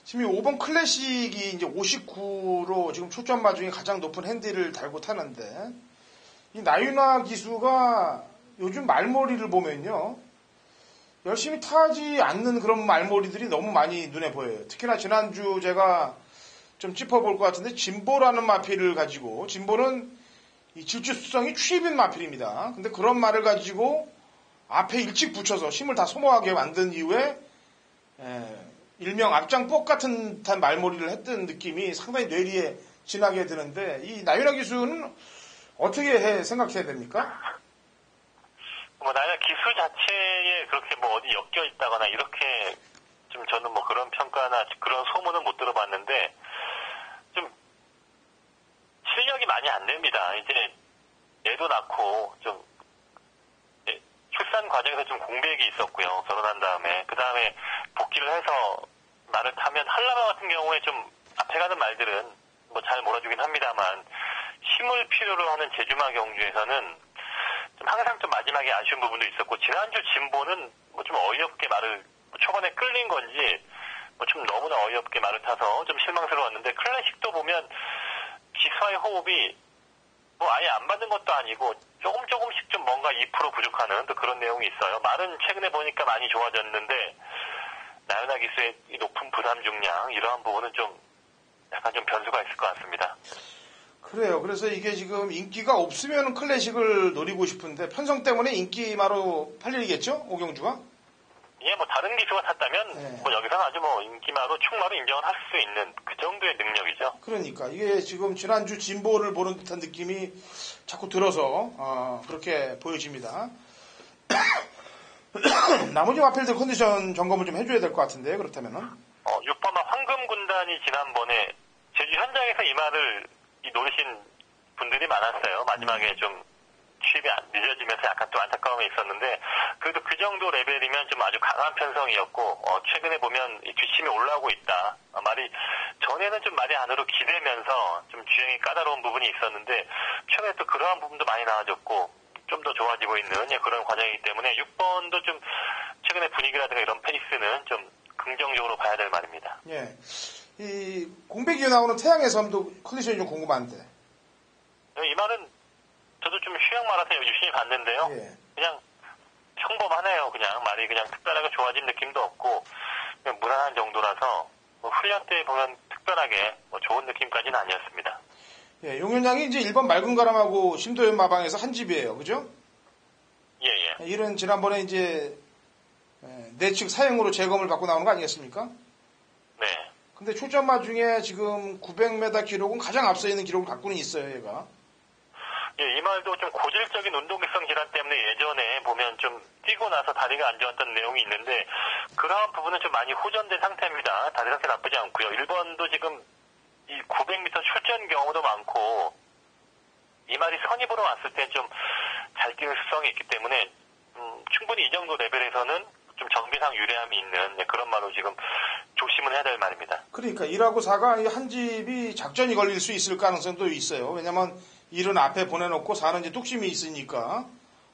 지금 이 5번 클래식이 이제 59로 지금 초점 마중에 가장 높은 핸디를 달고 타는데 이 나윤아 기수가 요즘 말머리를 보면요. 열심히 타지 않는 그런 말머리들이 너무 많이 눈에 보여요. 특히나 지난주 제가 좀 짚어볼 것 같은데 진보라는 마필을 가지고 진보는 이 질주수성이 취입인 마필입니다. 근데 그런 말을 가지고 앞에 일찍 붙여서 힘을 다 소모하게 만든 이후에 일명 앞장 뻑 같은 듯한 말머리를 했던 느낌이 상당히 뇌리에 진하게 드는데 이 나윤아 기수는 어떻게 생각해야 됩니까? 나윤아 기수 자체에 그렇게 뭐 어디 엮여 있다거나 이렇게 좀 저는 뭐 그런 평가나 그런 소문은 못 들어봤는데 좀 실력이 많이 안 됩니다. 이제 애도 낳고 좀 출산 과정에서 좀 공백이 있었고요. 결혼한 다음에 그 다음에 복귀를 해서 말을 타면 한라마 같은 경우에 좀 앞에 가는 말들은 뭐 잘 몰아주긴 합니다만 힘을 필요로 하는 제주마 경주에서는 좀 항상 좀 마지막에 아쉬운 부분도 있었고 지난주 진보는 뭐 좀 어이없게 말을 초반에 끌린 건지 뭐 좀 너무나 어이없게 말을 타서 좀 실망스러웠는데 클래식도 보면 기수와의 호흡이 뭐 아예 안 받는 것도 아니고 조금씩 좀 뭔가 2% 부족하는 또 그런 내용이 있어요. 말은 최근에 보니까 많이 좋아졌는데 나윤아 기수의 이 높은 부담 중량 이러한 부분은 좀 약간 좀 변수가 있을 것 같습니다. 그래요. 그래서 이게 지금 인기가 없으면 클래식을 노리고 싶은데 편성 때문에 인기마로 팔리겠죠? 오경주가? 예, 뭐 다른 기수가 탔다면 네. 뭐 여기서는 아주 뭐 인기마로 충마로 인정을 할 수 있는 그 정도의 능력이죠. 그러니까 이게 지금 지난주 진보를 보는 듯한 느낌이 자꾸 들어서 그렇게 보여집니다. 나머지 마필들 컨디션 점검을 좀 해줘야 될 것 같은데 그렇다면은 6번마 황금군단이 지난번에 제주 현장에서 이 말을 노리신 분들이 많았어요. 마지막에 좀 취입이 늦어지면서 약간 또 안타까움이 있었는데 그래도 그 정도 레벨이면 좀 아주 강한 편성이었고 최근에 보면 이 뒷심이 올라오고 있다. 말이 전에는 좀 말이 안으로 기대면서 좀 주행이 까다로운 부분이 있었는데 최근에 또 그러한 부분도 많이 나아졌고 좀 더 좋아지고 있는 그런 과정이기 때문에 6번도 좀 최근에 분위기라든가 이런 페이스는 좀 긍정적으로 봐야 될 말입니다. 예, 이 공백이 나오는 태양의 섬도 컨디션이 좀 궁금한데 이 말은 저도 좀 휴양 말아서 유심히 봤는데요. 예. 그냥 평범하네요. 그냥 말이 그냥 특별하게 좋아진 느낌도 없고 그냥 무난한 정도라서 뭐 훈련 때 보면 특별하게 뭐 좋은 느낌까지는 아니었습니다. 예, 용현양이 이제 1번 맑은 가람하고 심도연 마방에서 한 집이에요. 그죠? 예. 이런 지난번에 이제 내측 사형으로 재검을 받고 나오는 거 아니겠습니까? 네. 근데 초점마 중에 지금 900m 기록은 가장 앞서 있는 기록을 갖고는 있어요, 얘가. 예, 이 말도 좀 고질적인 운동기성 질환 때문에 예전에 보면 좀 뛰고 나서 다리가 안 좋았던 내용이 있는데 그러한 부분은 좀 많이 호전된 상태입니다. 다리 상태 나쁘지 않고요. 1번도 지금 이 900m 출전 경우도 많고 이 말이 선입으로 왔을 땐 좀 잘 뛰는 습성이 있기 때문에 충분히 이 정도 레벨에서는 좀 정비상 유리함이 있는 그런 말로 지금 조심을 해야 될 말입니다. 그러니까 1하고 4가 한 집이 작전이 걸릴 수 있을 가능성도 있어요. 왜냐면 1은 앞에 보내놓고 4는 이제 뚝심이 있으니까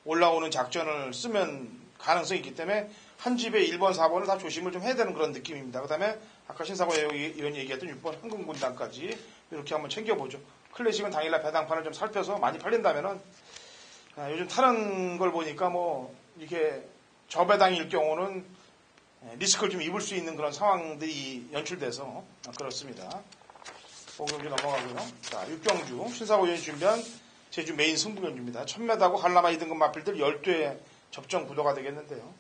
올라오는 작전을 쓰면 가능성이 있기 때문에 한 집에 1번, 4번을 다 조심을 좀 해야 되는 그런 느낌입니다. 그 다음에 아까 신사고 의원이 얘기했던 6번 한국군단까지 이렇게 한번 챙겨보죠. 클래식은 당일날 배당판을 좀 살펴서 많이 팔린다면은 요즘 타는 걸 보니까 뭐 이렇게 저배당일 경우는 리스크를 좀 입을 수 있는 그런 상황들이 연출돼서 그렇습니다. 5경주 넘어가고요. 자, 6경주 신사고 의원이 준비한 제주 메인 승부경주입니다. 1000m하고 한라마 2등급 마필들 12회 접전 구도가 되겠는데요.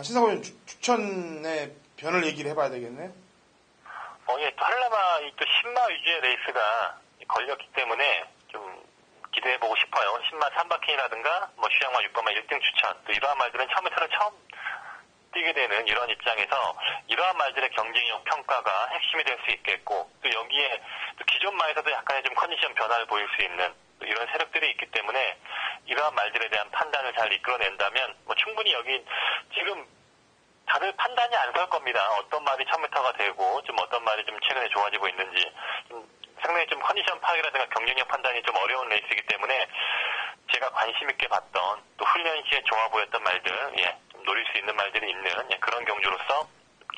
신사고 의원 추천의 변을 얘기를 해봐야 되겠네요. 예, 또 한라마 또 신마 위주의 레이스가 걸렸기 때문에 좀 기대해보고 싶어요. 신마 3바퀴라든가 뭐 슈양마 6번마 1등 추천 또 이러한 말들은 처음부터 처음 뛰게 되는 이런 입장에서 이러한 말들의 경쟁력 평가가 핵심이 될 수 있겠고 또 여기에 또 기존 마에서도 약간의 좀 컨디션 변화를 보일 수 있는 또 이런 세력들이 있기 때문에 이러한 말들에 대한 판단을 잘 이끌어낸다면 뭐 충분히 여기 지금 다들 판단이 안 설 겁니다. 어떤 말이 1000m가 되고 좀 어떤 말이 좀 최근에 좋아지고 있는지 좀 상당히 좀 컨디션 파악이라든가 경쟁력 판단이 좀 어려운 레이스이기 때문에 제가 관심 있게 봤던 또 훈련 시에 좋아 보였던 말들 좀 노릴 수 있는 말들이 있는 그런 경주로서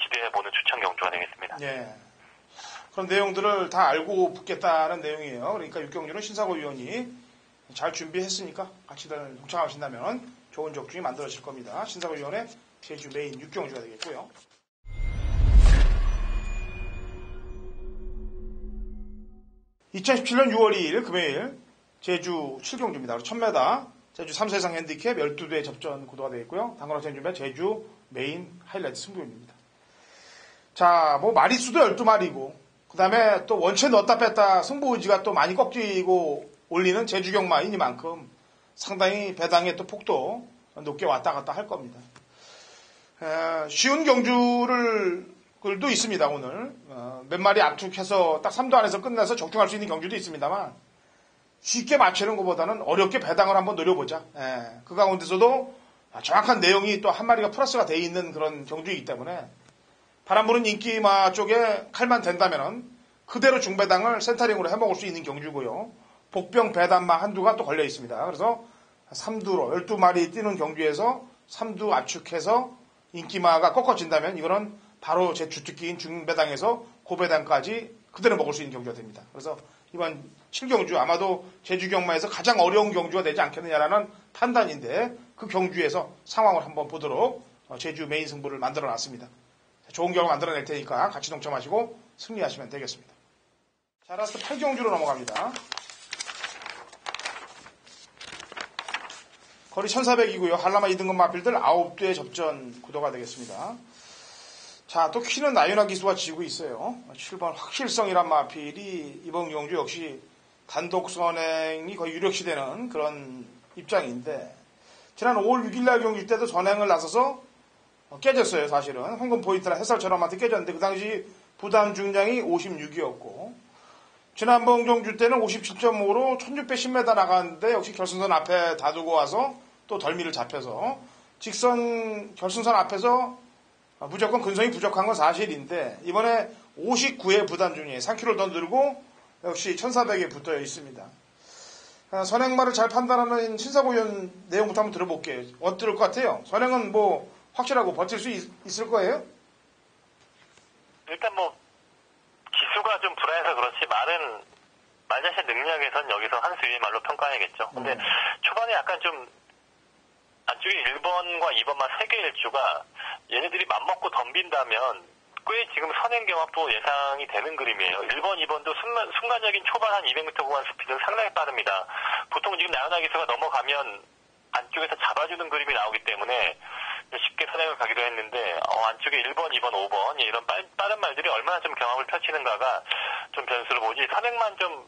기대해보는 추천 경주가 되겠습니다. 예. 그런 내용들을 다 알고 붙겠다는 내용이에요. 그러니까 6경주는 신사고 위원이 잘 준비했으니까 같이들 동참하신다면 좋은 적중이 만들어질 겁니다. 신사고 위원의 제주 메인 6경주가 되겠고요. 2017년 6월 2일 금요일 제주 7경주입니다. 1000m 제주 3세상 핸디캡 12대 접전 구도가 되겠고요. 당근학생 준비한 제주 메인 하이라이트 승부입니다. 자, 뭐 마리수도 12마리고 그 다음에 또 원체 넣었다 뺐다 승부 의지가 또 많이 꺾이고 올리는 제주 경마이니만큼 상당히 배당의 또 폭도 높게 왔다 갔다 할 겁니다. 쉬운 경주들도 있습니다, 오늘. 몇 마리 압축해서 딱 3도 안에서 끝내서 적중할 수 있는 경주도 있습니다만, 쉽게 맞추는 것보다는 어렵게 배당을 한번 노려보자. 그 가운데서도 정확한 내용이 또 한 마리가 플러스가 돼 있는 그런 경주이기 때문에, 바람 부는 인기마 쪽에 칼만 된다면은, 그대로 중배당을 센터링으로 해먹을 수 있는 경주고요. 복병 배당마 한두가 또 걸려 있습니다. 그래서 3두로 12마리 뛰는 경주에서 3두 압축해서 인기마가 꺾어진다면 이거는 바로 제 주특기인 중배당에서 고배당까지 그대로 먹을 수 있는 경주가 됩니다. 그래서 이번 7경주 아마도 제주 경마에서 가장 어려운 경주가 되지 않겠느냐라는 판단인데 그 경주에서 상황을 한번 보도록 제주 메인 승부를 만들어 놨습니다. 좋은 결과 만들어낼 테니까 같이 동참하시고 승리하시면 되겠습니다. 자, 라스트 8경주로 넘어갑니다. 거리 1400이고요. 한라마 2등급 마필들 9대 접전 구도가 되겠습니다. 자, 또 키는 나윤아 기수가 지고 있어요. 7번 확실성이란 마필이 이번 경주 역시 단독 선행이 거의 유력시되는 그런 입장인데 지난 5월 6일날 경주 때도 선행을 나서서 깨졌어요. 사실은 황금 포인트나 햇살처럼한테 깨졌는데 그 당시 부담 중량이 56이었고 지난번 경주 때는 57.5로 1610m 나갔는데 역시 결승선 앞에 다두고 와서 또 덜미를 잡혀서 직선 결승선 앞에서 무조건 근성이 부족한 건 사실인데 이번에 59의 부담 중에 3kg 더 늘고 역시 1400에 붙어 있습니다. 선행말을 잘 판단하는 신사고위원 내용부터 한번 들어볼게요. 어떨 것 같아요? 선행은 뭐 확실하고 버틸 수 있을 거예요? 일단 뭐 기수가 좀 불안해서 그렇지 말 자체 능력에선 여기서 한 수 위의 말로 평가해야겠죠. 근데 초반에 약간 좀 안쪽에 1번과 2번만 3개 일주가 얘네들이 맘먹고 덤빈다면 꽤 지금 선행 경합도 예상이 되는 그림이에요. 1번, 2번도 순간적인 초반 한 200m 구간 스피드는 상당히 빠릅니다. 보통 지금 나연아 기수가 넘어가면 안쪽에서 잡아주는 그림이 나오기 때문에 쉽게 선행을 가기도 했는데 안쪽에 1번, 2번, 5번 이런 빠른 말들이 얼마나 좀 경합을 펼치는가가 좀 변수를 보지 선행만 좀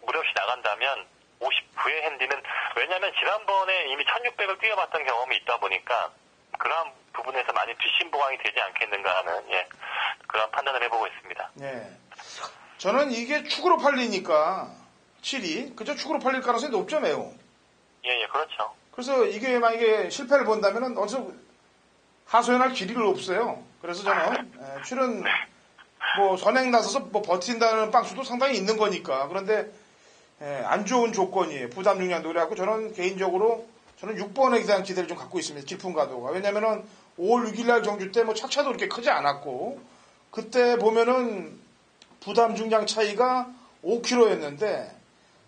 무리 없이 나간다면 59의 핸디는 왜냐하면 지난번에 이미 1600을 뛰어봤던 경험이 있다 보니까 그러한 부분에서 많이 뒷심보강이 되지 않겠는가 하는 그런 판단을 해보고 있습니다. 네. 저는 이게 축으로 팔리니까 7이 그저 축으로 팔릴 가능성이 높죠 매우. 예, 그렇죠. 그래서 이게 만약에 실패를 본다면은 어디서 하소연할 길이가 없어요. 그래서 저는 출은 뭐 선행 나서서 뭐 버틴다는 빵수도 상당히 있는 거니까. 그런데 안 좋은 조건이에요. 부담 중량도 그래갖고 저는 개인적으로 저는 6번에 대한 기대를 좀 갖고 있습니다. 질풍가도가. 왜냐면은 5월 6일날 경주 때 뭐 착차도 그렇게 크지 않았고 그때 보면은 부담 중량 차이가 5kg였는데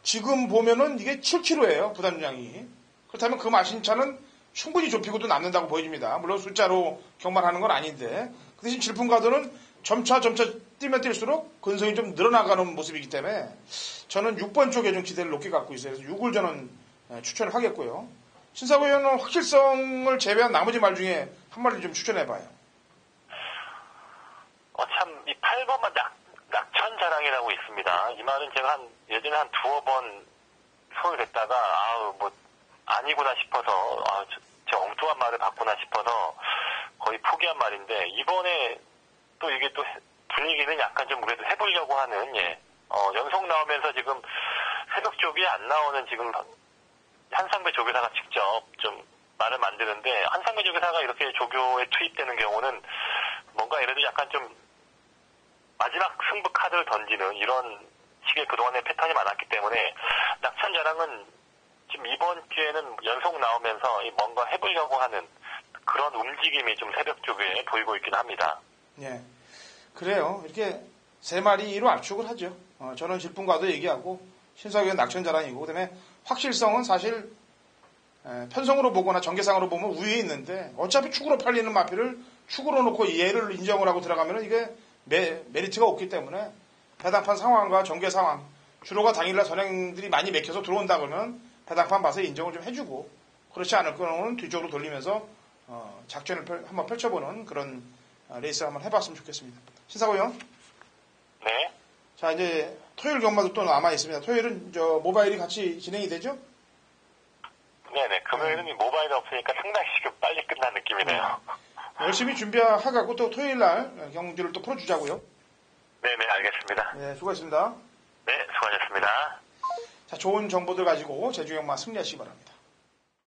지금 보면은 이게 7kg예요. 부담 중량이. 그렇다면 그 마신차는 충분히 좁히고도 남는다고 보여집니다. 물론 숫자로 경말하는 건 아닌데 그 대신 질풍가도는 점차 뛰면 뛸수록 근성이 좀 늘어나가는 모습이기 때문에 저는 6번 쪽에 좀 기대를 높게 갖고 있어요. 그래서 6을 저는 추천을 하겠고요. 신사고 의원은 확실성을 제외한 나머지 말 중에 한 마리 좀 추천해봐요. 참, 이 8번만 낙천 자랑이라고 있습니다. 이 말은 제가 예전에 한 두어 번 손을 댔다가, 아니구나 싶어서, 저 엉뚱한 말을 봤구나 싶어서 거의 포기한 말인데, 이번에 또 이게 또 분위기는 약간 좀 그래도 해보려고 하는, 연속 나오면서 지금 새벽 쪽이 안 나오는 지금 한상배 조교사가 직접 좀 말을 만드는데, 한상배 조교사가 이렇게 조교에 투입되는 경우는 뭔가 이래도 약간 좀 마지막 승부 카드를 던지는 이런 식의 그동안의 패턴이 많았기 때문에 낙천 자랑은 지금 이번 기회는 연속 나오면서 뭔가 해보려고 하는 그런 움직임이 좀 새벽 쪽에 보이고 있긴 합니다. 예. 그래요. 이렇게 세 마리로 압축을 하죠. 저는 질풍과도 얘기하고 신사위원 낙천 자랑이고 그다음에 확실성은 사실 편성으로 보거나 전개상으로 보면 우위에 있는데 어차피 축으로 팔리는 마필을 축으로 놓고 얘를 인정을 하고 들어가면 이게 메리트가 없기 때문에 배당판 상황과 전개 상황 주로가 당일날 선행들이 많이 맥혀서 들어온다 그러면 배당판 봐서 인정을 좀 해주고 그렇지 않을 경우는 뒤쪽으로 돌리면서 작전을 한번 펼쳐보는 그런 레이스를 한번 해봤으면 좋겠습니다. 신사고 의원. 네. 자 이제 토요일 경마도 또 남아 있습니다. 토요일은 모바일이 같이 진행이 되죠? 네네. 금요일은 모바일이 없으니까 상당히 지금 빨리 끝난 느낌이네요. 열심히 준비하고 또 토요일날 경기를 또 풀어주자고요. 네네, 알겠습니다. 네, 수고하셨습니다. 네, 수고하셨습니다. 자, 좋은 정보들 가지고 제주경마 승리하시기 바랍니다.